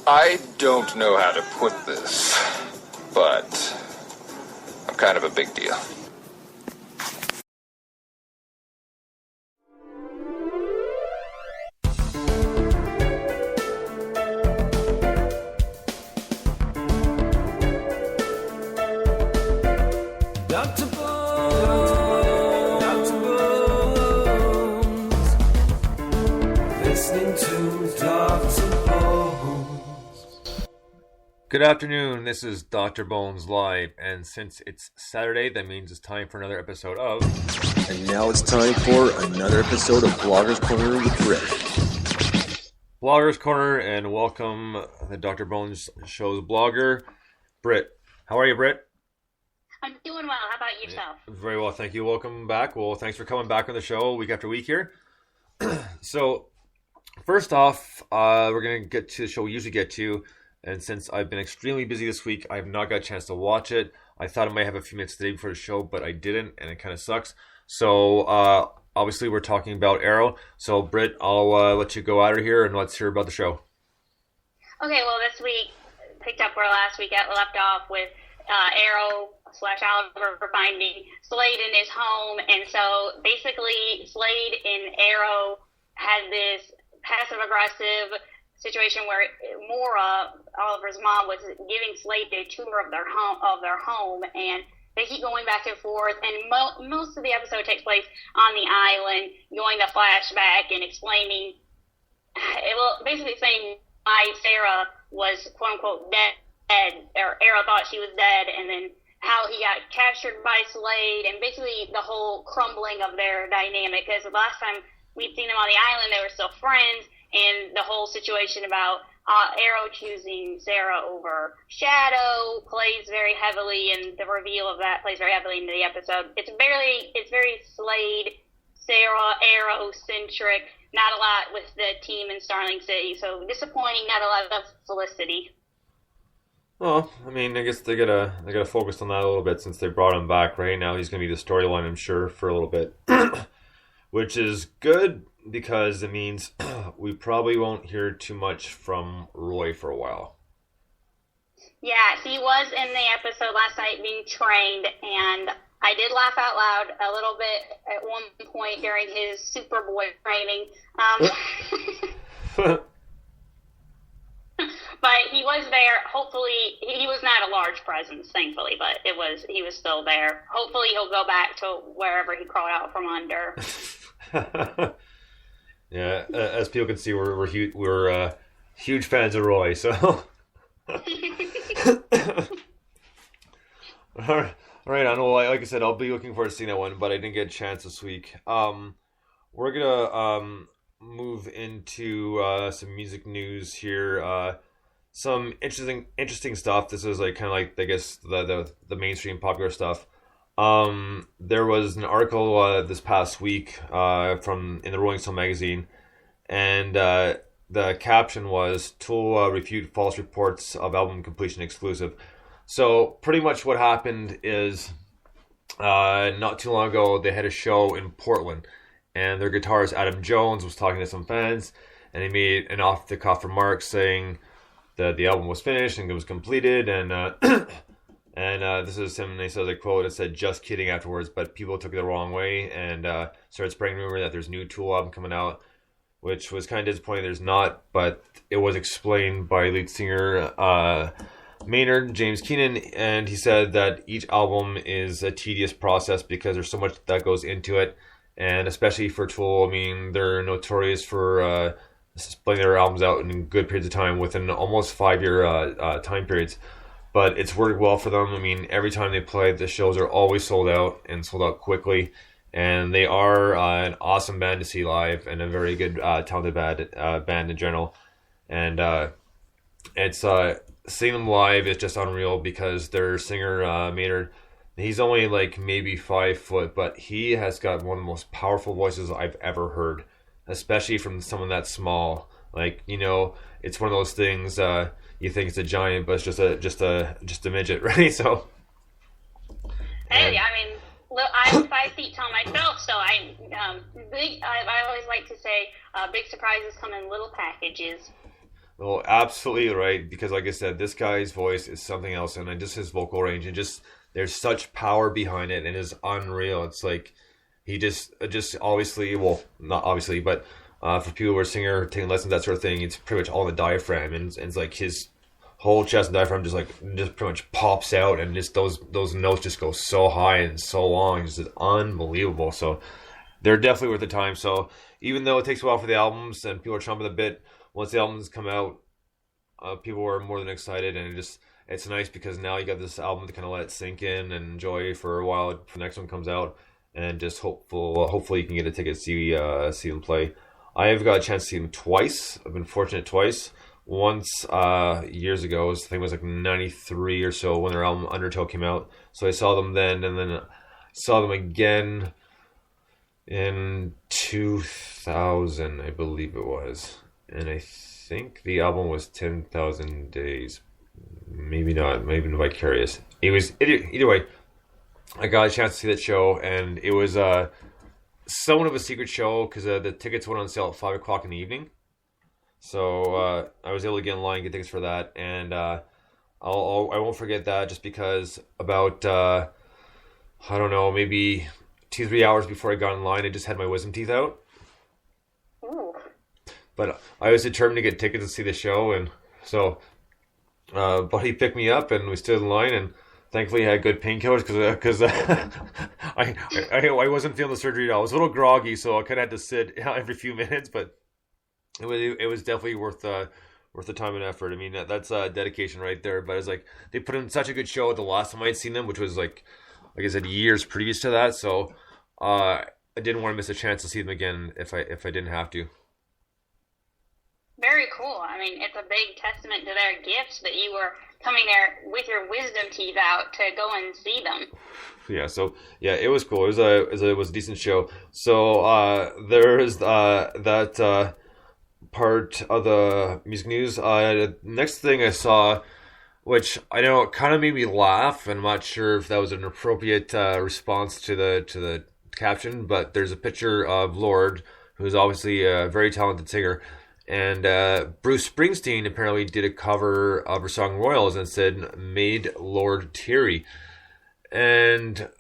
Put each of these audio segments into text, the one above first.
I don't know how to put this, but I'm kind of a big deal. Good afternoon, this is Dr. Bones Live, and since it's Saturday, that means it's time for another episode of... And now it's time for another episode of Blogger's Corner with Britt. Blogger's Corner, and welcome the Dr. Bones Show's blogger, Britt. How are you, Britt? I'm doing well. How about yourself? Very well, thank you. Welcome back. Well, thanks for coming back on the show week after week here. So, first off, we're going to get to the show we usually get to. And since I've been extremely busy this week, I have not got a chance to watch it. I thought I might have a few minutes today before the show, but I didn't, and it kind of sucks. So, obviously, we're talking about Arrow. So, Britt, I'll let you go out of here, and let's hear about the show. Okay, well, this week picked up where last week left off with Arrow/Oliver finding Slade in his home. And so, basically, Slade and Arrow had this passive-aggressive situation where Maura, Oliver's mom, was giving Slade a tour of their home, and they keep going back and forth. And most of the episode takes place on the island, going to flashback and explaining, basically saying why Sarah was quote unquote dead, or Arrow thought she was dead, and then how he got captured by Slade, and basically the whole crumbling of their dynamic. Because the last time we'd seen them on the island, they were still friends. And the whole situation about Arrow choosing Sarah over Shadow plays very heavily, and the reveal of that plays very heavily into the episode. It's very Slade, Sarah, Arrow centric. Not a lot with the team in Starling City, so disappointing. Not a lot of Felicity. Well, I mean, I guess they gotta focus on that a little bit since they brought him back. Right now, he's gonna be the storyline, I'm sure, for a little bit, which is good. Because it means we probably won't hear too much from Roy for a while. Yeah, he was in the episode last night being trained, and I did laugh out loud a little bit at one point during his Superboy training. But he was there. Hopefully, he was not a large presence, thankfully, but he was still there. Hopefully, he'll go back to wherever he crawled out from under. Yeah, as people can see, we're huge fans of Roy. So, all right. Well, like I said, I'll be looking forward to seeing that one, but I didn't get a chance this week. We're gonna move into some music news here. Some interesting stuff. This is like kind of like, I guess, the mainstream popular stuff. There was an article this past week in the Rolling Stone magazine, and the caption was "Tool refute false reports of album completion exclusive." So pretty much what happened is not too long ago they had a show in Portland, and their guitarist Adam Jones was talking to some fans, and he made an off-the-cuff remark saying that the album was finished and it was completed, and And this is him, and he says a quote, it said, "Just kidding," afterwards, but people took it the wrong way and started spreading rumor that there's a new Tool album coming out, which was kind of disappointing there's not, but it was explained by lead singer Maynard, James Keenan, and he said that each album is a tedious process because there's so much that goes into it, and especially for Tool, I mean, they're notorious for splitting their albums out in good periods of time within almost 5-year time periods. But it's worked well for them. I mean, every time they play, the shows are always sold out and sold out quickly. And they are an awesome band to see live and a very good, talented band in general. And it's seeing them live is just unreal because their singer, Maynard, he's only like maybe 5 foot, but he has got one of the most powerful voices I've ever heard, especially from someone that small. Like, you know, it's one of those things... you think it's a giant, but it's just a midget, right? So, hey, I mean, I'm 5 feet tall myself, so I always like to say, big surprises come in little packages. Well, absolutely right. Because, like I said, this guy's voice is something else, and just his vocal range, and just there's such power behind it, and it's unreal. It's like he just obviously, well, not obviously, but for people who are singer taking lessons, that sort of thing, it's pretty much all the diaphragm, and it's like his whole chest and diaphragm just pretty much pops out, and just those notes just go so high and so long. It's just unbelievable. So they're definitely worth the time. So even though it takes a while for the albums and people are chomping a bit, once the albums come out, people are more than excited, and it's nice because now you got this album to kind of let it sink in and enjoy for a while before the next one comes out, and just hopefully you can get a ticket to see them play. I have got a chance to see them twice. I've been fortunate twice. Once years ago, I think it was like 93 or so when their album Undertow came out. So I saw them then, and then saw them again in 2000, I believe it was. And I think the album was 10,000 Days. Maybe not, maybe Vicarious. Either way, I got a chance to see that show, and it was somewhat of a secret show because the tickets went on sale at 5 o'clock in the evening. So I was able to get in line and get tickets for that, and I won't forget that just because about I don't know, maybe 2-3 hours before I got in line, I just had my wisdom teeth out. Ooh. But I was determined to get tickets to see the show, and so Buddy picked me up, and we stood in line, and thankfully I had good painkillers because I wasn't feeling the surgery at all. I was a little groggy, so I kind of had to sit every few minutes, but it was definitely worth the time and effort. I mean, that's dedication right there. But it's like they put in such a good show the last time I'd seen them, which was like I said, years previous to that. So I didn't want to miss a chance to see them again if I didn't have to. Very cool. I mean, it's a big testament to their gifts that you were coming there with your wisdom teeth out to go and see them. Yeah, so yeah, it was cool. It was a decent show. So there's that part of the music news. Next thing I saw, which I know kind of made me laugh, and I'm not sure if that was an appropriate response to the caption, but there's a picture of Lorde, who's obviously a very talented singer. And Bruce Springsteen apparently did a cover of her song Royals and said, made Lorde teary. And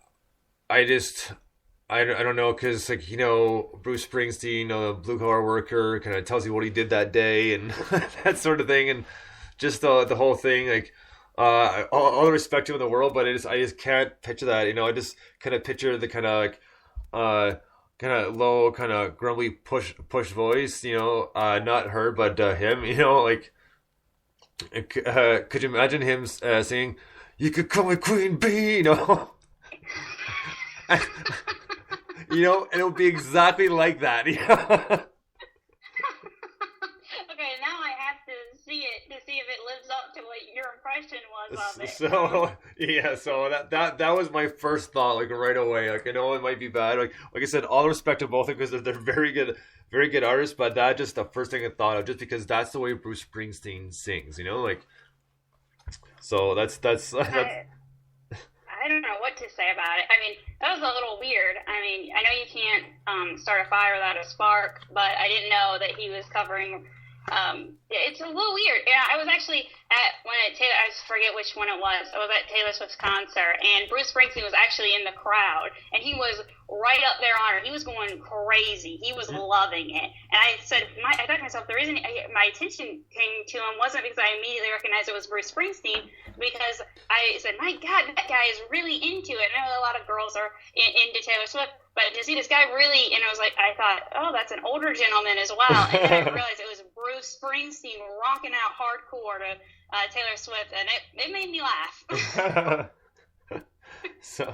I don't know, because, like, you know, Bruce Springsteen, a blue-collar worker, kind of tells you what he did that day and that sort of thing. And just the whole thing, like, all the respect to him in the world, but I just can't picture that. You know, I just kind of picture the kind of, like, kind of low, kind of grumbly push voice, you know, not her, but him, you know, like, could you imagine him singing, "You could call me Queen Bee," you know? You know, and it would be exactly like that, you know? Okay, now I have to see it to see if it lives up to what your impression was of it. So yeah, so that was my first thought, like right away. Like I know it might be bad. Like I said, all the respect to both of them because they're very good artists. But that just the first thing I thought of, just because that's the way Bruce Springsteen sings, you know, like. So that's. I don't know what to say about it. I mean, that was a little weird. I mean, I know you can't start a fire without a spark, but I didn't know that he was covering. It's a little weird. Yeah, I was actually I forget which one it was. I was at Taylor Swift's concert, and Bruce Springsteen was actually in the crowd, and he was right up there on her. He was going crazy. He was loving it. And I said, I thought to myself, the reason my attention came to him wasn't because I immediately recognized it was Bruce Springsteen, because I said, my God, that guy is really into it. I know a lot of girls are into Taylor Swift, but to see this guy really, and I thought, oh, that's an older gentleman as well. And then I realized it was Bruce Springsteen rocking out hardcore to Taylor Swift, and it made me laugh. So,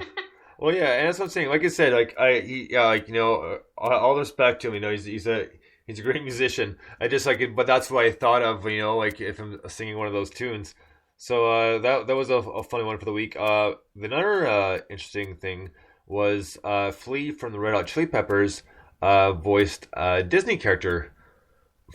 well, yeah, and that's what I'm saying. Like I said, all the respect to him. You know, he's a great musician. I just but that's what I thought of. You know, like if I'm singing one of those tunes. So that was a funny one for the week. Another interesting thing was Flea from the Red Hot Chili Peppers voiced a Disney character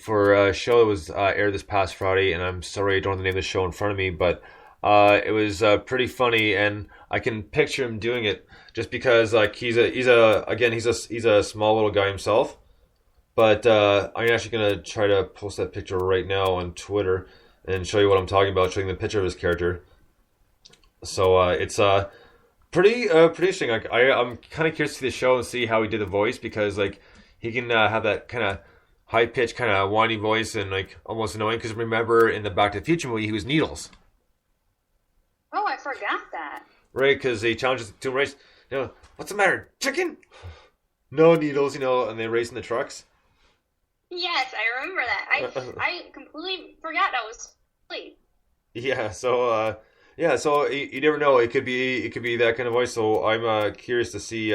for a show that was aired this past Friday, and I'm sorry I don't have the name of the show in front of me, but it was pretty funny, and I can picture him doing it just because like he's a small little guy himself, But I'm actually gonna try to post that picture right now on Twitter and show you what I'm talking about, showing the picture of his character. So it's pretty interesting. Like I'm kind of curious to see the show and see how he did the voice, because like he can have that kind of high pitched, kind of whiny voice and like almost annoying. Because remember in the Back to the Future movie, he was Needles. Oh, I forgot that. Right, because he challenges to race. What's the matter, chicken? No, Needles. And they race in the trucks. Yes, I remember that. I completely forgot I was asleep. Yeah, so so you never know. It could be that kind of voice. So I'm curious to see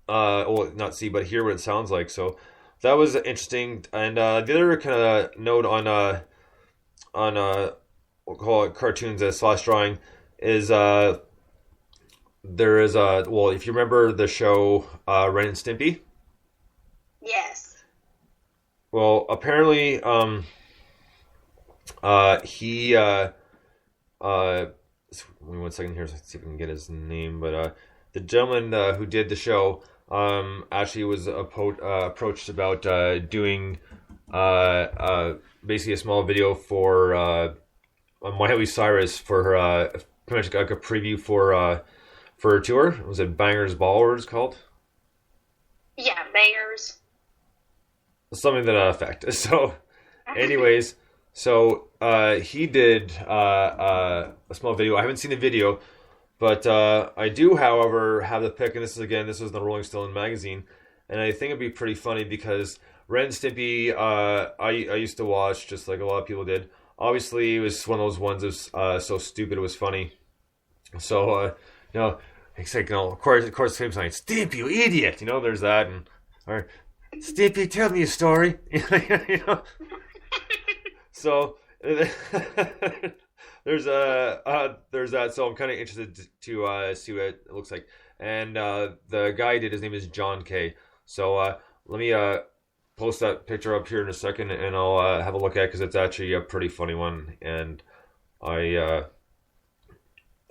well, not see, but hear what it sounds like. So that was interesting. And the other kind of note on we'll call it cartoons slash drawing is there is well, if you remember the show Ren and Stimpy. Yes. Well, apparently he wait 1 second here, so let's see if we can get his name. But the gentleman who did the show actually was approached about doing basically a small video for Miley Cyrus for her pretty much like a preview for her tour. Was it Bangers Ball, or it's called? Yeah, Bangers. Something to that effect. So, anyways, so he did a small video. I haven't seen the video, but I do, however, have the pic. And this was the Rolling Stone magazine, and I think it'd be pretty funny because Ren and Stimpy, I used to watch just like a lot of people did. Obviously, it was one of those ones that was so stupid it was funny. So it's like of course, same sign. Stimpy, you idiot! There's that, or Stimpy, tell me a story. So there's that. So I'm kind of interested to see what it looks like. And the guy his name is John K. So let me post that picture up here in a second, and I'll have a look at it, because it's actually a pretty funny one, and I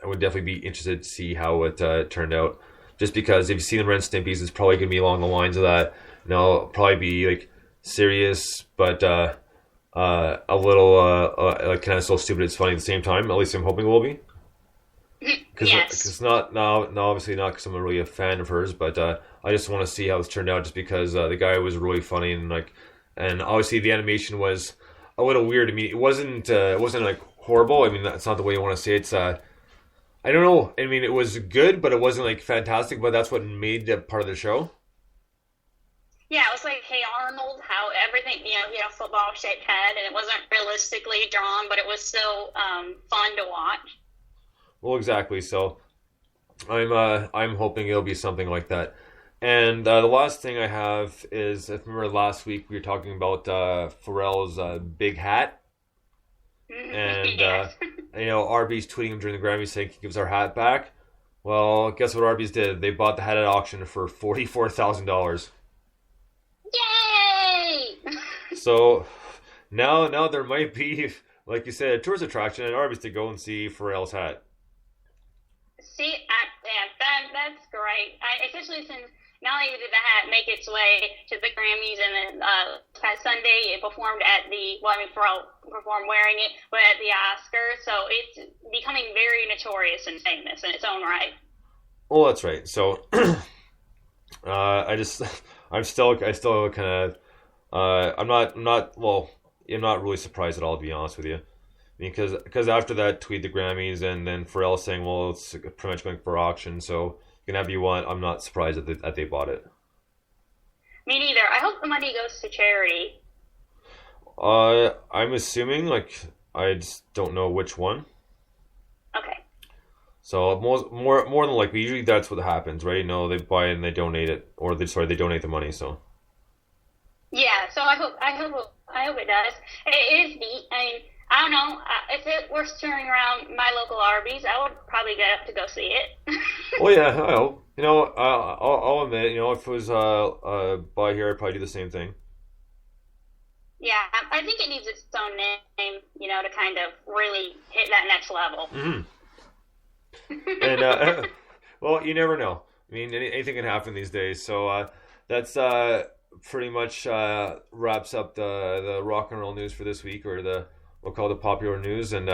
would definitely be interested to see how it turned out. Just because if you've seen the Ren and Stimpy's, it's probably gonna be along the lines of that. Probably be like serious, but a little like kind of so stupid it's funny at the same time. At least I'm hoping it will be. Because not obviously not because I'm really a fan of hers, but I just want to see how this turned out. Just because the guy was really funny, and obviously the animation was a little weird. I mean, it wasn't like horrible. I mean, that's not the way you want to say it. It's I don't know. I mean, it was good, but it wasn't like fantastic. But that's what made it part of the show. Yeah, it was like Hey Arnold, how everything, football-shaped head, and it wasn't realistically drawn, but it was still fun to watch. Well, exactly. So I'm hoping it'll be something like that. And the last thing I have is, if you remember last week we were talking about Pharrell's big hat, and Yes. Arby's tweeting him during the Grammys saying he gives our hat back. Well, guess what Arby's did? They bought the hat at auction for $44,000. Yay! So now there might be, like you said, a tourist attraction at Arby's to go and see Pharrell's hat. See, that's great. Especially since not only did the hat make its way to the Grammys, and then past Sunday it performed at Pharrell performed wearing it, but at the Oscars. So it's becoming very notorious and famous in its own right. Well, that's right. So I still kind of I'm not really surprised at all, to be honest with you. Because after that tweet, the Grammys, and then Pharrell saying, well, it's pretty much going for auction, so you can have you want. I'm not surprised that they bought it. Me neither. I hope the money goes to charity. I'm assuming, I just don't know which one. Okay. So more than likely, usually that's what happens, right? They buy it and they donate it, or they donate the money. So. Yeah. So I hope it does. It is neat. I mean, I don't know. If it were touring around my local Arby's, I would probably get up to go see it. Well, yeah, I hope. I'll admit, if it was by here, I'd probably do the same thing. Yeah, I think it needs its own name, to kind of really hit that next level. Mm-hmm. And well, you never know. I mean, anything can happen these days. So that's pretty much wraps up the rock and roll news for this week, or we'll call it the popular news. And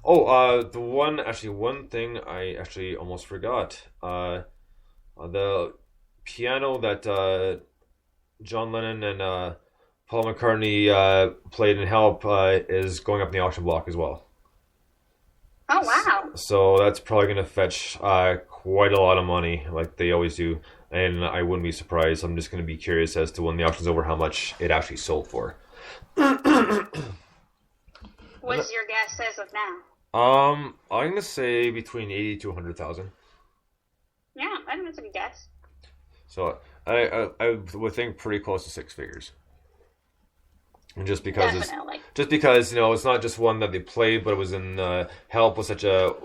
one thing I actually almost forgot. The piano that John Lennon and Paul McCartney played in Help is going up in the auction block as well. Oh, wow. So that's probably going to fetch quite a lot of money, like they always do. And I wouldn't be surprised. I'm just going to be curious as to when the auction's over how much it actually sold for. What's your guess as of now? I'm going to say between 80 to 100,000. Yeah, I think that's a good guess. So I would think pretty close to six figures. And just because it's not just one that they played, but it was in Help was such a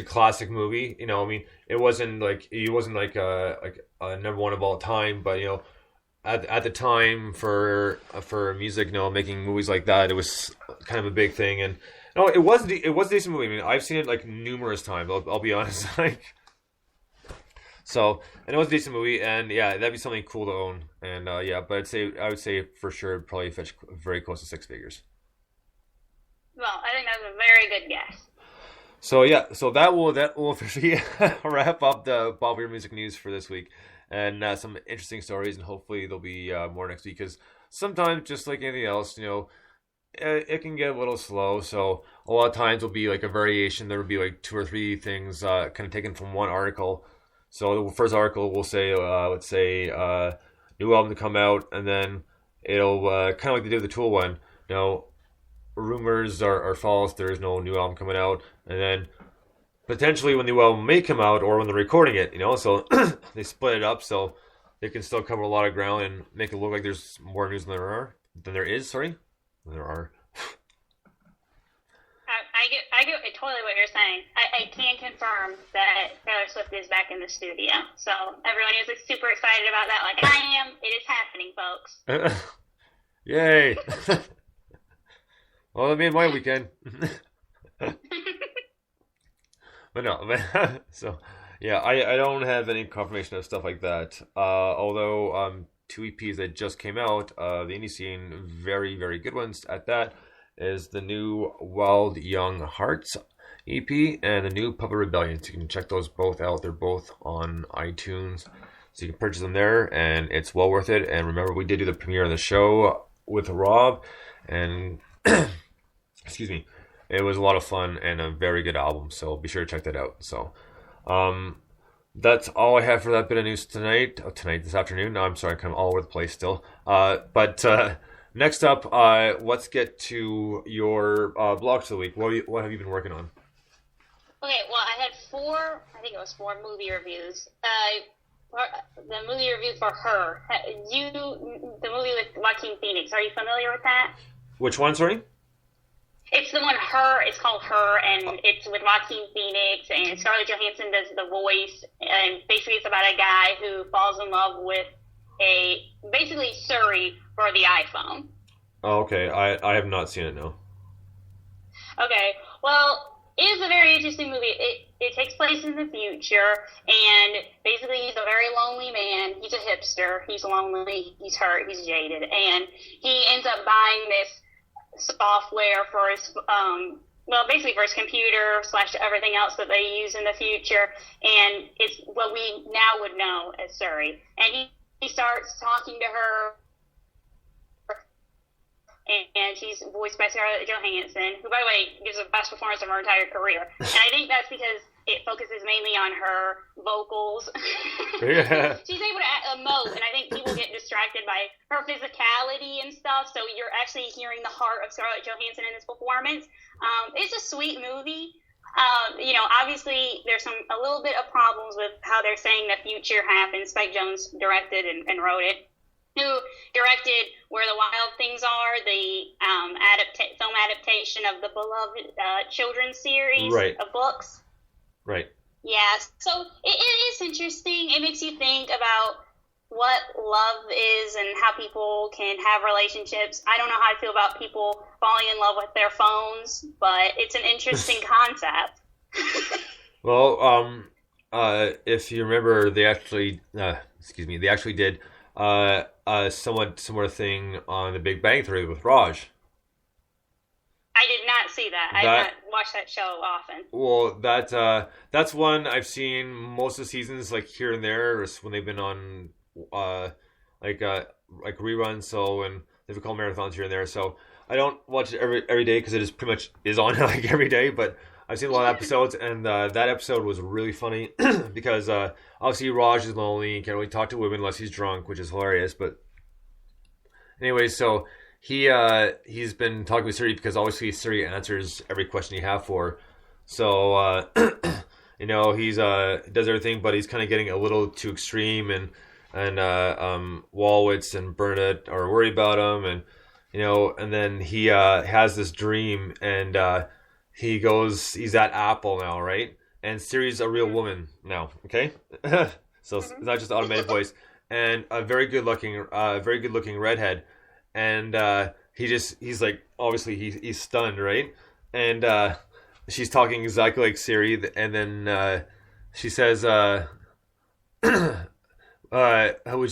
classic movie. I mean, it wasn't like a number one of all time, but at the time for music, making movies like that, it was kind of a big thing. And it was a decent movie. I mean, I've seen it like numerous times. I'll be honest, So, and it was a decent movie, and yeah, that'd be something cool to own. And but I would say for sure it'd probably fetch very close to six figures. Well, I think that's a very good guess. So so that will officially wrap up the popular music news for this week, and some interesting stories, and hopefully there'll be more next week, because sometimes, just like anything else, it can get a little slow. So a lot of times will be like a variation. There will be like two or three things kind of taken from one article. So the first article will say, let's say, new album to come out, and then it'll kind of like they did with the Tool one. Rumors are false. There is no new album coming out, and then potentially when the new album may come out, or when they're recording it, so they split it up so they can still cover a lot of ground and make it look like there's more news than there is. There are. I get totally what you're saying. I can confirm that Taylor Swift is back in the studio. So everyone is super excited about that. Like I am. It is happening, folks. Yay. Well, that made my weekend. But no. So, yeah, I don't have any confirmation of stuff like that. Although two EPs that just came out, the indie scene, very, very good ones at that, is the new Wild Young Hearts EP and the new Puppet Rebellion. So you can check those both out. They're both on iTunes. So you can purchase them there, and it's well worth it. And remember, we did do the premiere of the show with Rob, and excuse me, it was a lot of fun and a very good album. So be sure to check that out. So that's all I have for that bit of news this afternoon. No, I'm sorry, I'm kind of all over the place still. But next up, let's get to your blogs of the week. What have you been working on? Okay, well, I had four movie reviews. The movie review for Her. The movie with Joaquin Phoenix. Are you familiar with that? Which one, sorry? It's the one Her. It's called Her, and it's with Joaquin Phoenix, and Scarlett Johansson does the voice. And basically, it's about a guy who falls in love with basically Siri for the iPhone. Oh, okay. I have not seen it, no. Okay. Well, it is a very interesting movie. It takes place in the future, and basically he's a very lonely man. He's a hipster. He's lonely. He's hurt. He's jaded. And he ends up buying this software for his, basically for his computer / everything else that they use in the future. And it's what we now would know as Siri. And he starts talking to her, and she's voiced by Scarlett Johansson, who, by the way, gives the best performance of her entire career. And I think that's because it focuses mainly on her vocals. Yeah. She's able to emote, and I think people get distracted by her physicality and stuff, so you're actually hearing the heart of Scarlett Johansson in this performance. It's a sweet movie. Obviously there's a little bit of problems with how they're saying the future happens. Spike Jonze directed and wrote it. Who directed Where the Wild Things Are, the film adaptation of the beloved children's series of books. Right. Yeah, so it is interesting. It makes you think about what love is and how people can have relationships. I don't know how I feel about people falling in love with their phones, but it's an interesting concept. Well, if you remember, they actually did somewhat similar thing on The Big Bang Theory with Raj. I did not see that. I have not watched that show often. Well, that's one I've seen most of the seasons, like here and there, or when they've been on like reruns. So, and they've called marathons here and there. So I don't watch it every day because it is pretty much is on like every day. But I've seen a lot of episodes, and that episode was really funny because obviously Raj is lonely. He can't really talk to women unless he's drunk, which is hilarious. But anyway, so he's been talking with Siri because obviously Siri answers every question you have for her. So you know, he's does everything, but he's kind of getting a little too extreme, and Walwitz and Burnett are worried about him, and you know, and then he has this dream, and he's at Apple now, right? And Siri's a real woman now, okay? So it's not just automated voice, and a very good looking redhead. And he's like, obviously he's stunned, right? And she's talking exactly like Siri, and then she says, would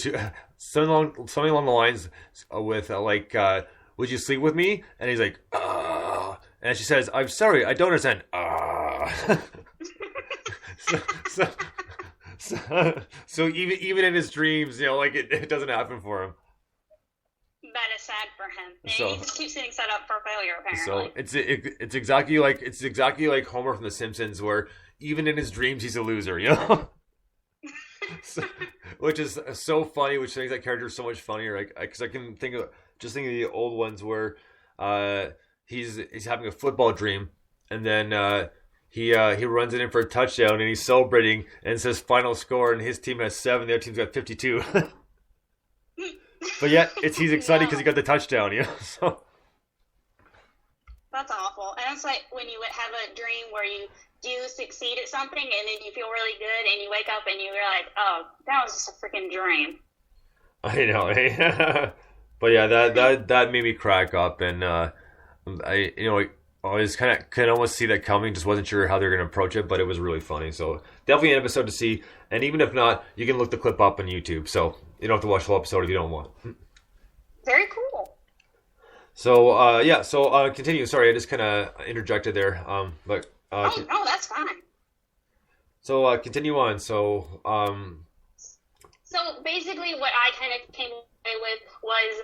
you something along the lines with would you sleep with me? And he's like, and she says, I'm sorry, I don't understand. So even in his dreams, you know, like it doesn't happen for him. That is sad for him. And So- he just keeps getting set up for failure, apparently. So it's exactly like Homer from The Simpsons, where even in his dreams he's a loser, you know. Which is so funny, which makes that character so much funnier. Like, because I can think of the old ones where he's having a football dream, and then he runs it in for a touchdown, and he's celebrating and says final score, and his team has 7, the other team's got 52. But yet he's excited because he got the touchdown, you know. So That's awful. And it's like when you have a dream where you do succeed at something, and then you feel really good, and you wake up and you're like, oh, that was just a freaking dream. I know, eh? But yeah, that made me crack up, and I always kind of could almost see that coming. Just wasn't sure how they were going to approach it, but it was really funny. So definitely an episode to see. And even if not, you can look the clip up on YouTube. So you don't have to watch the whole episode if you don't want. Very cool. So continue. Sorry, I just kind of interjected there. But No, that's fine. So continue on. So So basically, what I kind of came away with was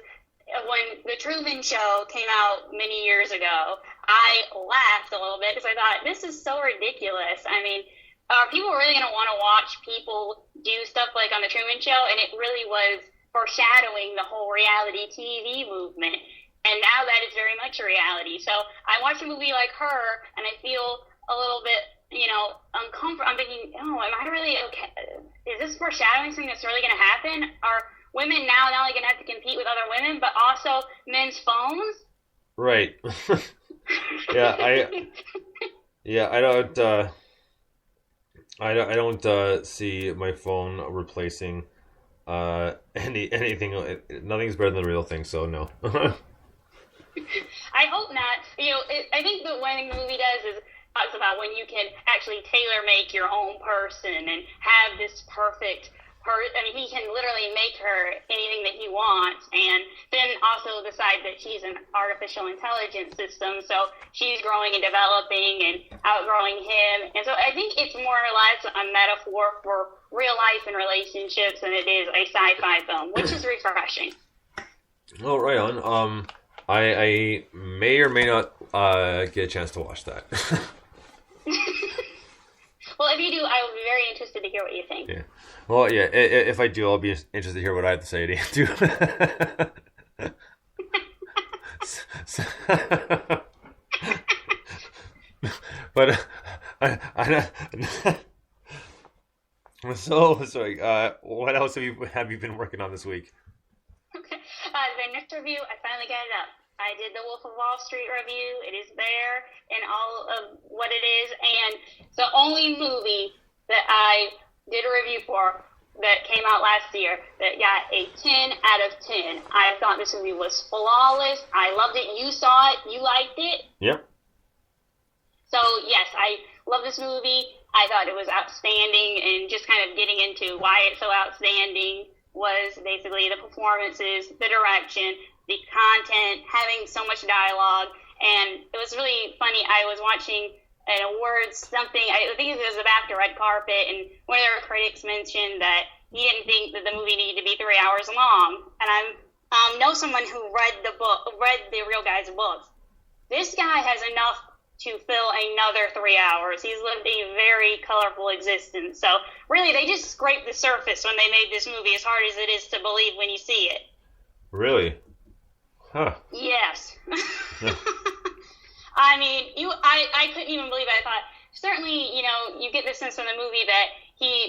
when the Truman Show came out many years ago, I laughed a little bit because I thought, this is so ridiculous. I mean, are people really going to want to watch people do stuff like on the Truman Show? And it really was foreshadowing the whole reality TV movement. And now that is very much a reality. So I watched a movie like her, and I feel a little bit, uncomfortable. I'm thinking, oh, am I really okay? Is this foreshadowing something that's really going to happen? Are women now not only going to have to compete with other women, but also men's phones? right. I don't see my phone replacing anything. Nothing's better than the real thing, so no. I hope not. I think that one thing the movie does is talks about when you can actually tailor make your own person and have this perfect he can literally make her anything that he wants, and then also decide that she's an artificial intelligence system, so she's growing and developing and outgrowing him. And so I think it's more or less a metaphor for real life and relationships than it is a sci-fi film, which is refreshing. Oh, right on. I may or may not get a chance to watch that. Well, if you do, I will be very interested to hear what you think. Yeah. Well, yeah. If I do, I'll be interested to hear what I have to say to you too. But so sorry. What else have you been working on this week? Okay. The next review, I finally got it up. I did the Wolf of Wall Street review. It is there in all of what it is. And it's the only movie that I did a review for that came out last year that got a 10 out of 10. I thought this movie was flawless. I loved it. You saw it. You liked it. Yep. So, yes, I love this movie. I thought it was outstanding, and just kind of getting into why it's so outstanding. was basically the performances, the direction, the content, having so much dialogue. And it was really funny. I was watching an awards something, I think it was the BAFTA red carpet, and one of their critics mentioned that he didn't think that the movie needed to be 3 hours long. And I know someone who read the real guy's books. This guy has enough to fill another 3 hours. He's lived a very colorful existence. So really, they just scraped the surface when they made this movie, as hard as it is to believe when you see it. Really? Huh. Yes. I mean, I couldn't even believe it. I thought, certainly, you get the sense from the movie that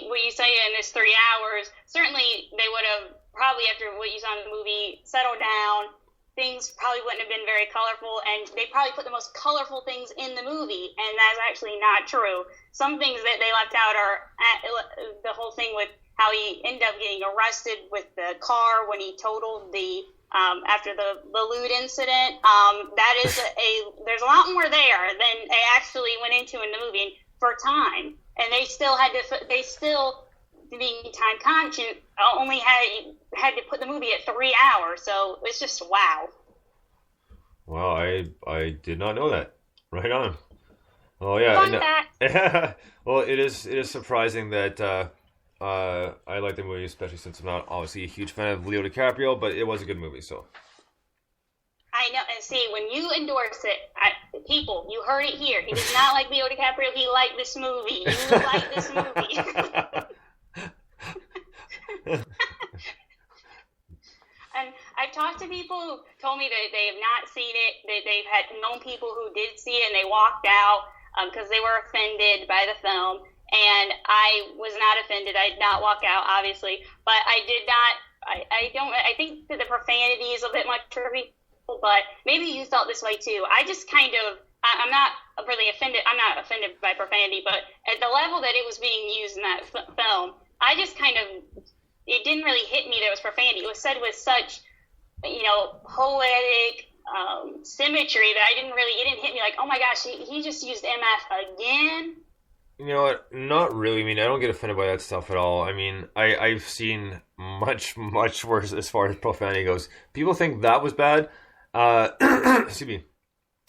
what you say in this 3 hours, certainly they would have, probably after what you saw in the movie, settled down. Things probably wouldn't have been very colorful, and they probably put the most colorful things in the movie, and that's actually not true. Some things that they left out are the whole thing with how he ended up getting arrested with the car when he totaled the after the loot incident. There's a lot more there than they actually went into in the movie for time, and they still being time conscious, only had to put the movie at 3 hours. So it's just wow. Wow, I did not know that. Right on. Oh yeah. Fun fact. Well, it is surprising that I like the movie, especially since I'm not obviously a huge fan of Leo DiCaprio, but it was a good movie. So. I know, and see, when you endorse it, people, you heard it here. He does not like Leo DiCaprio. He liked this movie. You like this movie. And I've talked to people who told me that they have not seen it, that they've had known people who did see it and they walked out because they were offended by the film. And I was not offended. I did not walk out, obviously, but I did not. I think that the profanity is a bit much for people, but maybe you felt this way too. I'm not really offended. I'm not offended by profanity, but at the level that it was being used in that film, I just it didn't really hit me that it was profanity. It was said with such, poetic symmetry that it didn't hit me like, oh my gosh, he just used MF again. You know what? Not really. I mean, I don't get offended by that stuff at all. I mean, I've seen much, much worse as far as profanity goes. People think that was bad. Excuse me.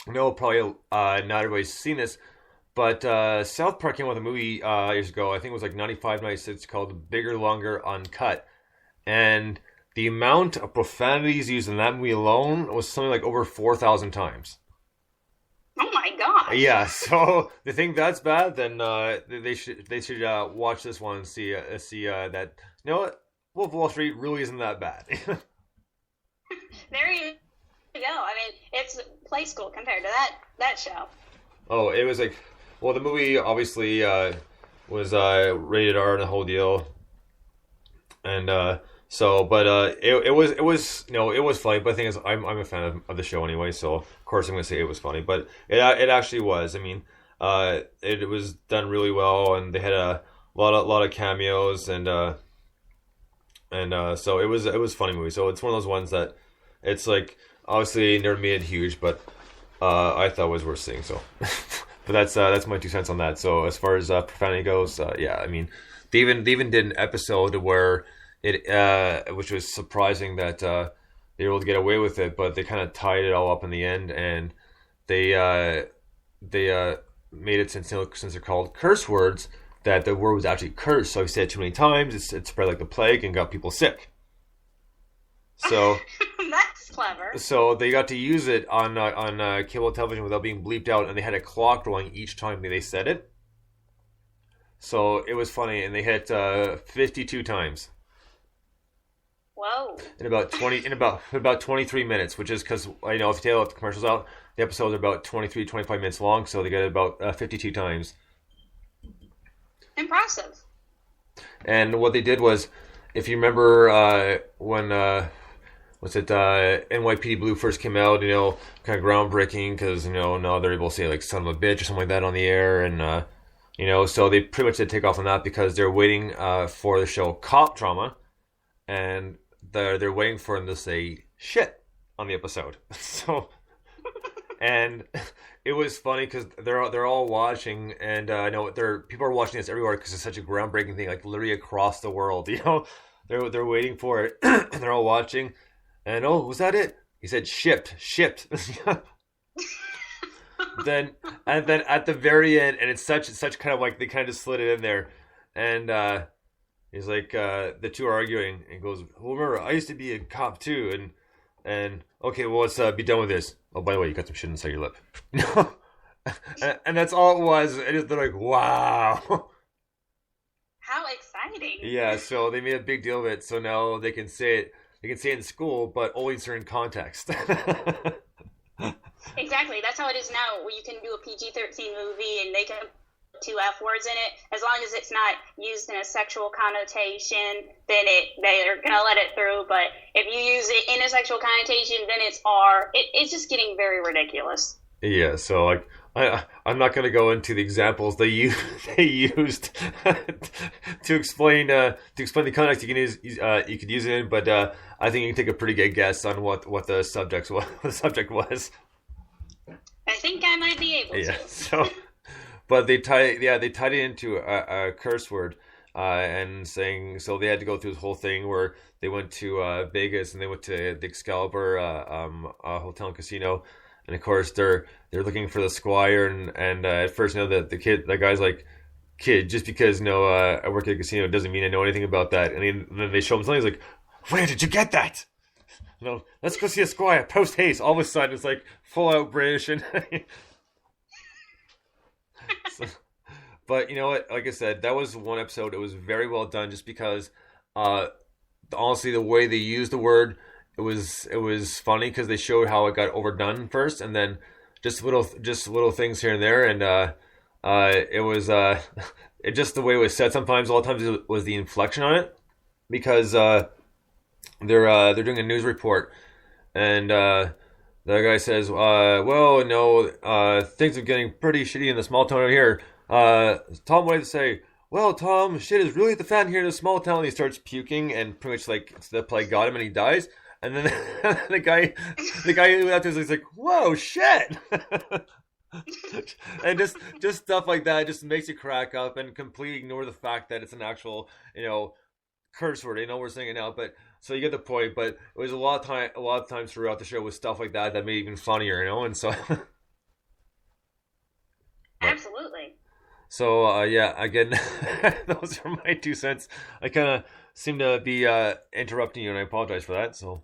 No, probably not everybody's seen this. But South Park came out with a movie years ago. I think it was like 95, 96, called Bigger, Longer, Uncut. And the amount of profanities used in that movie alone was something like over 4,000 times. Oh my gosh. Yeah, so they think that's bad, then they should watch this one and see that, you know what, Wolf of Wall Street really isn't that bad. There you go. I mean, it's play school compared to that show. Oh, it was like... Well, the movie obviously was rated R and the whole deal, and it was funny. But the thing is, I'm a fan of the show anyway, so of course I'm gonna say it was funny. But it actually was. I mean, it was done really well, and they had a lot of cameos, and so it was a funny movie. So it's one of those ones that it's like obviously never made it huge, but I thought it was worth seeing. So. But that's my 2 cents on that. So as far as profanity goes, yeah, I mean, they even did an episode where which was surprising that they were able to get away with it, but they kind of tied it all up in the end, and they made it since they're called curse words that the word was actually cursed. So he said it too many times, it spread like the plague and got people sick. So that's clever. So they got to use it on cable television without being bleeped out, and they had a clock going each time they said it. So it was funny, and they hit 52 times. Whoa! In about 23 minutes, which is because if you tail out the commercials out, the episodes are about 23-25 minutes long, so they got it about 52 times. Impressive. And what they did was, if you remember when NYPD Blue first came out, kind of groundbreaking, because now they're able to say like son of a bitch or something like that on the air, and so they pretty much did take off on that because they're waiting for the show Cop Drama, and they're waiting for them to say shit on the episode. So, and it was funny because they're all watching, and I know people are watching this everywhere because it's such a groundbreaking thing, like literally across the world, they're waiting for it. And they're all watching. And was that it? He said shipped. then at the very end, and it's such kind of like they kind of slid it in there, and he's like the two are arguing, and he goes, well, remember, I used to be a cop too, and okay, well, let's be done with this. Oh, by the way, you got some shit inside your lip. and that's all it was. And they're like, wow. How exciting. Yeah, so they made a big deal of it, so now they can say it in school, but only in certain context. Exactly. That's how it is now. Where you can do a PG-13 movie and they can put 2 F words in it. As long as it's not used in a sexual connotation, then they're going to let it through. But if you use it in a sexual connotation, then it's R. It's just getting very ridiculous. Yeah, so like I'm not going to go into the examples they used to explain the context you could use it in, but I think you can take a pretty good guess on what the subject was. I think I might be able to. Yeah. So, but they tied it into a curse word, and saying, so they had to go through this whole thing where they went to Vegas and they went to the Excalibur hotel and casino, and of course they're looking for the squire, and at first the guy's like, kid, just because I work at a casino doesn't mean I know anything about that, and then they show him something. He's like, where did you get that? No, let's go see a squire. Post haste. All of a sudden, it's like full out British, and but you know what? Like I said, that was one episode. It was very well done, just because, honestly, the way they used the word, it was funny because they showed how it got overdone first, and then just little things here and there, and it was it just the way it was said. Sometimes, a lot of times, it was the inflection on it, because they're doing a news report, and the guy says, well, no, things are getting pretty shitty in the small town over here. Tom wanted to say, well, Tom, shit is really at the fan here in the small town. And he starts puking, and pretty much like the plague got him, and he dies. And then the guy who after is like, whoa, shit. And just stuff like that just makes you crack up and completely ignore the fact that it's an actual, curse word. We're saying it now, but so you get the point. But it was a lot of times throughout the show with stuff like that made it even funnier, and so. Absolutely. So yeah, again, those are my 2 cents. I kind of seem to be interrupting you, and I apologize for that. So.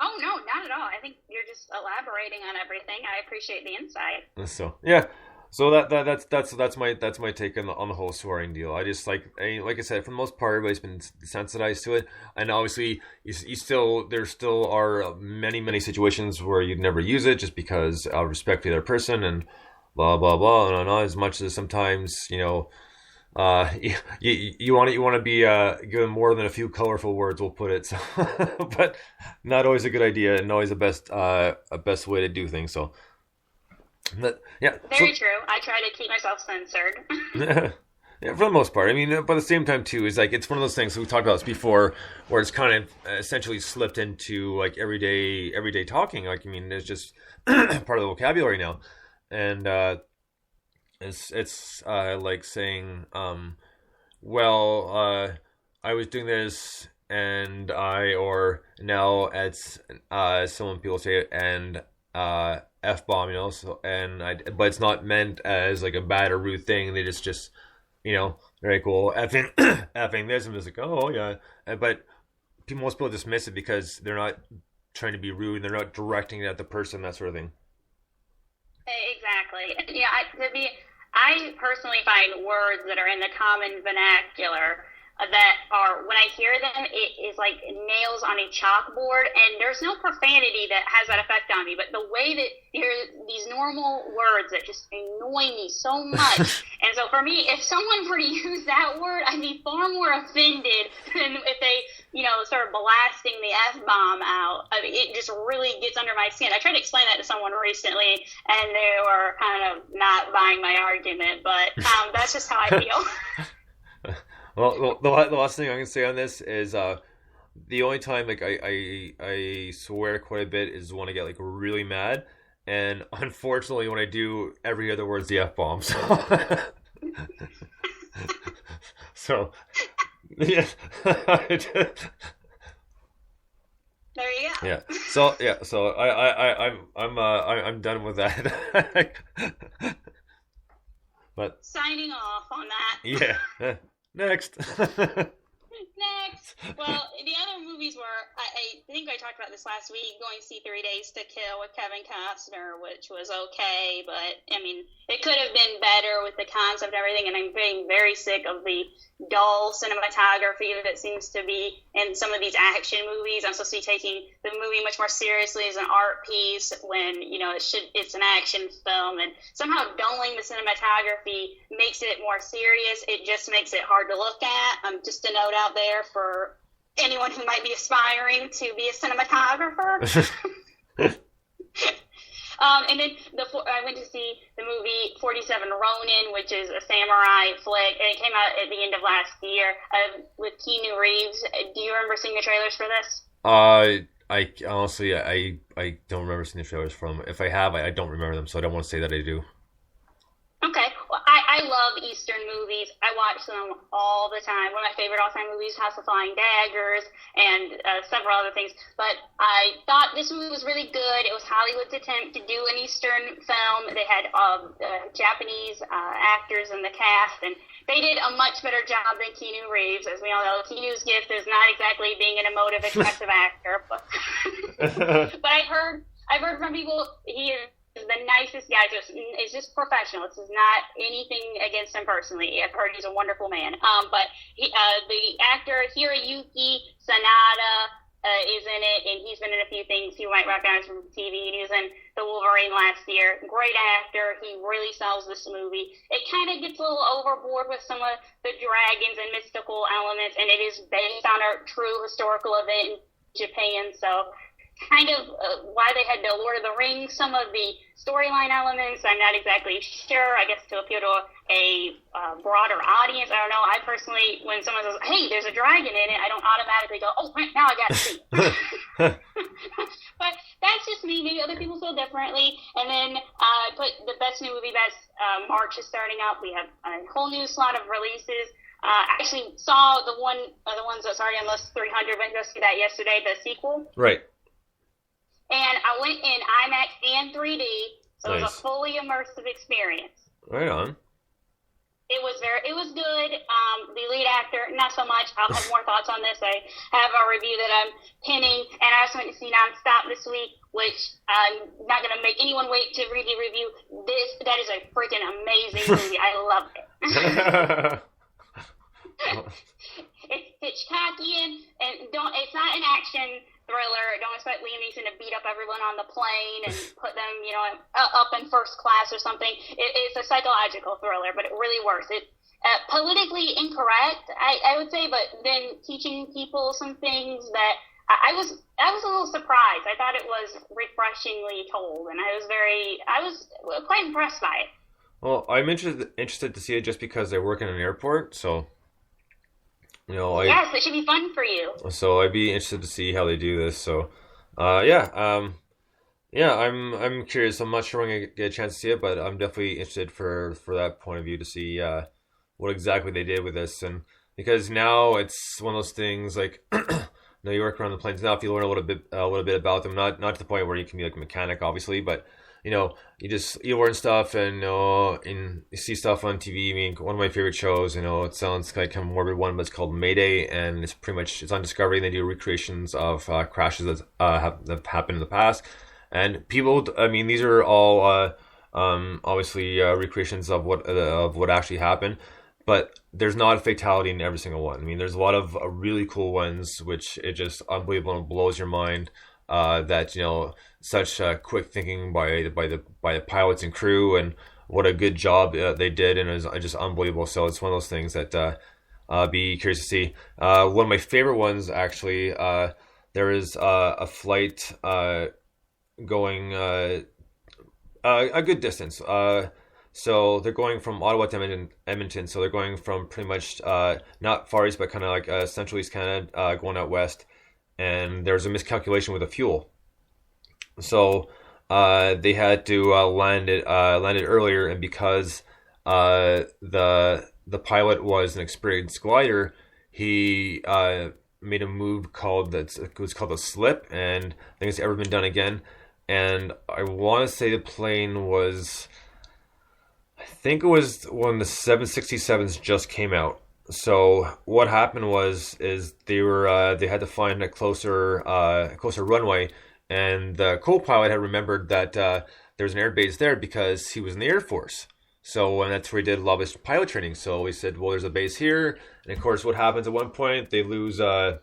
Oh no, not at all. I think you're just elaborating on everything. I appreciate the insight. So yeah. So that's my take on the whole swearing deal. I just like I said, for the most part, everybody's been desensitized to it, and obviously there still are many situations where you'd never use it just because out of respect for the other person and blah blah blah, and as much as sometimes you want to be given more than a few colorful words, we'll put it. So, but not always a good idea, and always a best way to do things. So. But, yeah. Very true. I try to keep myself censored. Yeah, for the most part. I mean, but at the same time too, is like it's one of those things we talked about this before, where it's kind of essentially slipped into like everyday talking. Like, I mean, it's just part of the vocabulary now, and it's like saying, well, I was doing this, and or now it's someone people say it, and F-bomb, so, but it's not meant as like a bad or rude thing. They just very cool effing this, and it's like, oh yeah, but most people dismiss it because they're not trying to be rude and they're not directing it at the person, that sort of thing. Exactly. Yeah, I personally find words that are in the common vernacular that are, when I hear them, it is like nails on a chalkboard, and there's no profanity that has that effect on me, but the way that these normal words that just annoy me so much, and so for me, if someone were to use that word, I'd be far more offended than if they, start blasting the F-bomb out. I mean, it just really gets under my skin. I tried to explain that to someone recently, and they were kind of not buying my argument, but that's just how I feel. Well, the last thing I can say on this is the only time like I swear quite a bit is when I get like really mad, and unfortunately when I do, every other word's the F-bomb. So Yeah. There you go. Yeah. So I'm done with that. But Signing off on that. yeah. Next. Next. Well, the other movies were, I think I talked about this last week, going to see 3 Days to Kill with Kevin Costner, which was okay, but, I mean, it could have been better with the concept and everything, and I'm getting very sick of the dull cinematography that seems to be in some of these action movies. I'm supposed to be taking the movie much more seriously as an art piece when, it's an action film, and somehow dulling the cinematography makes it more serious. It just makes it hard to look at. Just a note out there for anyone who might be aspiring to be a cinematographer. And then I went to see the movie 47 Ronin, which is a samurai flick, and it came out at the end of last year with Keanu Reeves. Do you remember seeing the trailers for this? I honestly, I don't remember seeing the trailers from. If I have, I don't remember them, so I don't want to say that I do. Okay. Well, I love Eastern movies. I watch them all the time. One of my favorite all-time movies, House of Flying Daggers, and several other things. But I thought this movie was really good. It was Hollywood's attempt to do an Eastern film. They had Japanese actors in the cast, and they did a much better job than Keanu Reeves. As we all know, Keanu's gift is not exactly being an emotive, expressive actor. But, but I've heard from people he is the nicest guy. It's just professional. This is not anything against him personally. I've heard he's a wonderful man. But the actor Hiroyuki Sanada is in it, and he's been in a few things you might recognize from TV. He was in The Wolverine last year. Great actor. He really sells this movie. It kind of gets a little overboard with some of the dragons and mystical elements, and it is based on a true historical event in Japan, so kind of why they had the Lord of the Rings, some of the storyline elements, I'm not exactly sure. I guess to appeal to a broader audience. I don't know. I personally, when someone says, hey, there's a dragon in it, I don't automatically go, oh, now I got to see it. But that's just me. Maybe other people feel differently. And then I put the best new movie, March is starting up. We have a whole new slot of releases. I actually saw the ones that's already on list 300. Went to go see that yesterday, the sequel. Right. And I went in IMAX and 3D, so It was a fully immersive experience. Right on. It was good. The lead actor, not so much. I'll have more thoughts on this. I have a review that I'm pinning, and I also went to see Nonstop this week, which I'm not going to make anyone wait to read the review. That is a freaking amazing movie. I loved it. It's Hitchcockian, and it's not an action thriller. Don't expect Liam Neeson to beat up everyone on the plane and put them, up in first class or something. It's a psychological thriller, but it really works. It's politically incorrect, I would say, but then teaching people some things that I was a little surprised. I thought it was refreshingly told, and I was quite impressed by it. Well, I'm interested to see it just because I work in an airport, so. Yes, it should be fun for you. So I'd be interested to see how they do this. So, I'm curious. I'm not sure when I get a chance to see it, but I'm definitely interested for that point of view to see what exactly they did with this, and because now it's one of those things like, you work around the planes now. If you learn a little bit about them, not to the point where you can be like a mechanic, obviously, but. You learn stuff and you see stuff on TV. I mean, one of my favorite shows, it sounds like a morbid one, but it's called Mayday, and it's on Discovery, and they do recreations of crashes that have happened in the past. And people, these are all obviously recreations of what actually happened, but there's not a fatality in every single one. I mean, there's a lot of really cool ones, which it just unbelievable and blows your mind. That such quick thinking by the pilots and crew, and what a good job they did, and it was just unbelievable. So it's one of those things that be curious to see. One of my favorite ones, actually, there is a flight going a good distance. So they're going from Ottawa to Edmonton. So they're going from pretty much not far east, but kind of like central east Canada, going out west. And there's a miscalculation with the fuel, so they had to land it earlier. And because the pilot was an experienced glider, he made a move called it was called a slip, and I think it's ever been done again. And I want to say the plane was, I think it was when the 767s just came out. So what happened is they had to find a closer runway, and the co-pilot had remembered that there was an air base there because he was in the Air Force. So and that's where he did a lot of his pilot training. So he said, well, there's a base here, and of course, what happens at one point they lose their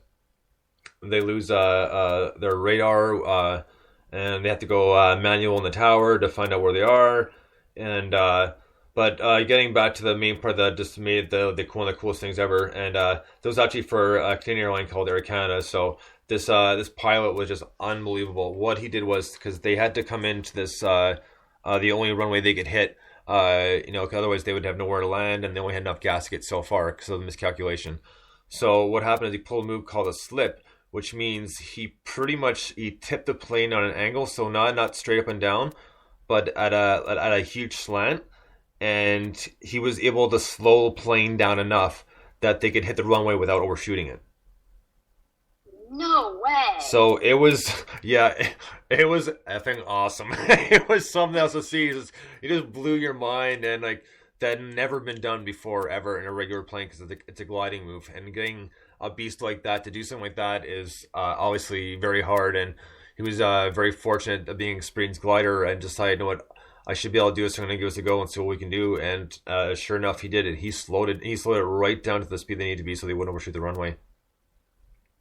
radar, and they have to go manual in the tower to find out where they are, and. But getting back to the main part that just made one of the coolest things ever, and that was actually for a Canadian airline called Air Canada. So this pilot was just unbelievable. What he did was, because they had to come into this the only runway they could hit, 'cause otherwise they would have nowhere to land, and they only had enough gas to get so far because of the miscalculation. So what happened is he pulled a move called a slip, which means he tipped the plane on an angle, so not straight up and down, but at a huge slant. And he was able to slow the plane down enough that they could hit the runway without overshooting it. No way. So it was effing awesome. It was something else to see. It just blew your mind, and like that had never been done before ever in a regular plane, because it's a gliding move, and getting a beast like that to do something like that is obviously very hard. And he was very fortunate of being an experienced glider and decided, you know what, I should be able to do this. So I'm going to give us a go and see what we can do. And sure enough, he did it. He slowed it right down to the speed they need to be so they wouldn't overshoot the runway.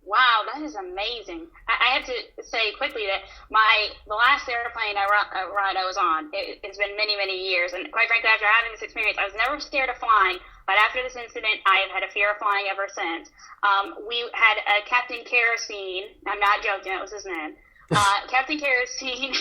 Wow, that is amazing. I have to say quickly that the last airplane ride I was on, it's been many, many years. And quite frankly, after having this experience, I was never scared of flying. But after this incident, I have had a fear of flying ever since. We had a Captain Kerosene. I'm not joking. That was his name. Captain Kerosene,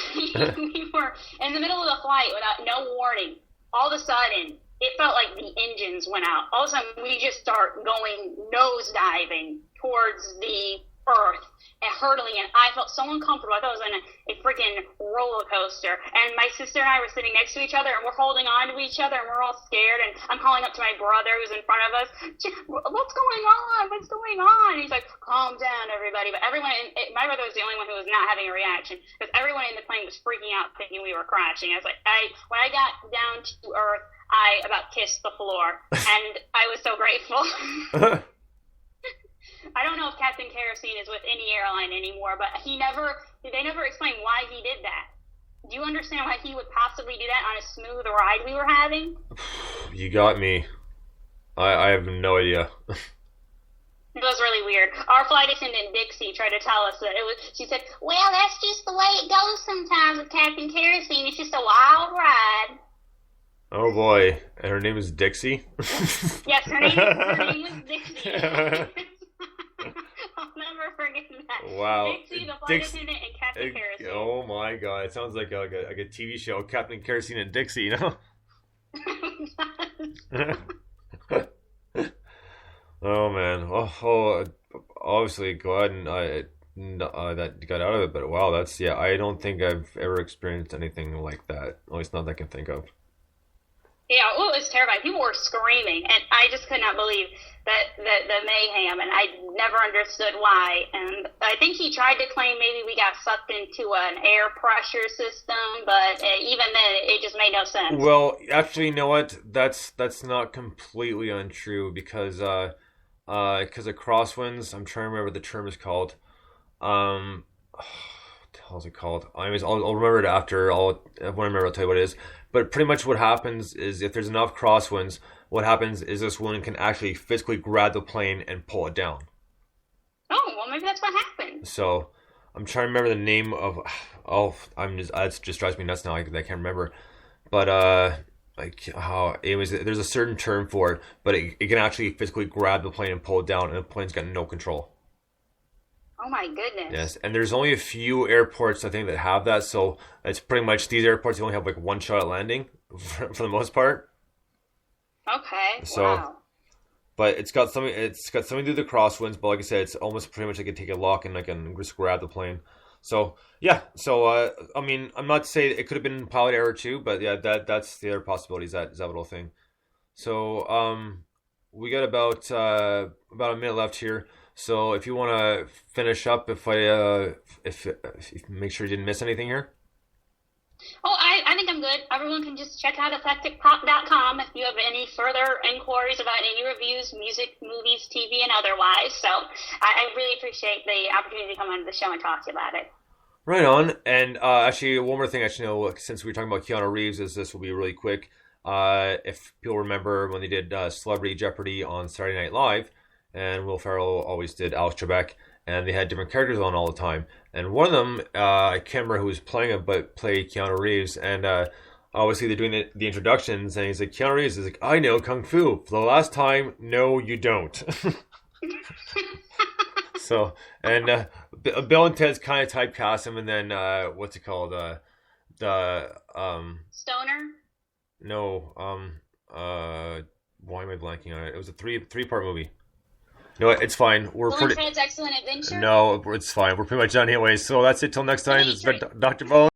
we were in the middle of the flight without no warning. All of a sudden, it felt like the engines went out. All of a sudden, we just start going nose diving towards the earth and hurtling, and I felt so uncomfortable. I thought I was in a freaking roller coaster. And my sister and I were sitting next to each other, and we're holding on to each other, and we're all scared. And I'm calling up to my brother who's in front of us. What's going on? What's going on? And he's like, calm down, everybody. But my brother was the only one who was not having a reaction, because everyone in the plane was freaking out, thinking we were crashing. I was like, when I got down to earth, I about kissed the floor, and I was so grateful. I don't know if Captain Kerosene is with any airline anymore, but they never explained why he did that. Do you understand why he would possibly do that on a smooth ride we were having? You got me. I have no idea. It was really weird. Our flight attendant, Dixie, tried to tell us that she said, well, that's just the way it goes sometimes with Captain Kerosene. It's just a wild ride. Oh boy. And her name is Dixie? Yes, her name was Dixie. I'll never forget that. Wow. Dixie, the flight attendant, and Captain Kerosene. Oh my god. It sounds like a TV show, Captain Kerosene and Dixie, you know? Oh man. Oh, obviously glad that got out of it, but wow, I don't think I've ever experienced anything like that. At least not that I can think of. Yeah, it was terrifying. People were screaming, and I just could not believe the mayhem, and I never understood why. And I think he tried to claim maybe we got sucked into an air pressure system, but even then, it just made no sense. Well, actually, you know what? That's not completely untrue, because of crosswinds. I'm trying to remember what the term is called. What the hell is it called? Anyways, I'll remember it after. When I remember, I'll tell you what it is. But pretty much what happens is, if there's enough crosswinds, what happens is this wind can actually physically grab the plane and pull it down. Oh, well, maybe that's what happened. So I'm trying to remember the name of. It just drives me nuts now. I can't remember. But there's a certain term for it, but it can actually physically grab the plane and pull it down, and the plane's got no control. Oh my goodness. Yes, and there's only a few airports, I think, that have that, so it's pretty much these airports, you only have like one shot at landing for the most part. Okay. So, wow. But it's got something to do with the crosswinds, but like I said, it's almost pretty much like I can take a lock and I can just grab the plane. So yeah, I mean, I'm not saying it could have been pilot error too, but yeah, that's the other possibility, is that little thing. So we got about a minute left here. So if you want to finish up, if make sure you didn't miss anything here. Oh, I think I'm good. Everyone can just check out eclecticpop.com if you have any further inquiries about any reviews, music, movies, TV, and otherwise. So I really appreciate the opportunity to come on the show and talk to you about it. Right on. And actually, one more thing, since we were talking about Keanu Reeves, this will be really quick. If people remember when they did Celebrity Jeopardy on Saturday Night Live, and Will Ferrell always did Alex Trebek, and they had different characters on all the time. And one of them, I can't remember who was playing him, but played Keanu Reeves. And obviously they're doing the introductions, and he's like, Keanu Reeves is like, I know Kung Fu. For the last time, no, you don't. So, and Bill and Ted's kind of typecast him, and then, what's it called? Stoner? No, why am I blanking on it? It was a three-part movie. No, it's fine. Bill and Ted's Excellent Adventure? No, it's fine. We're pretty much done anyway. So that's it till next time. This has been Dr. Bo.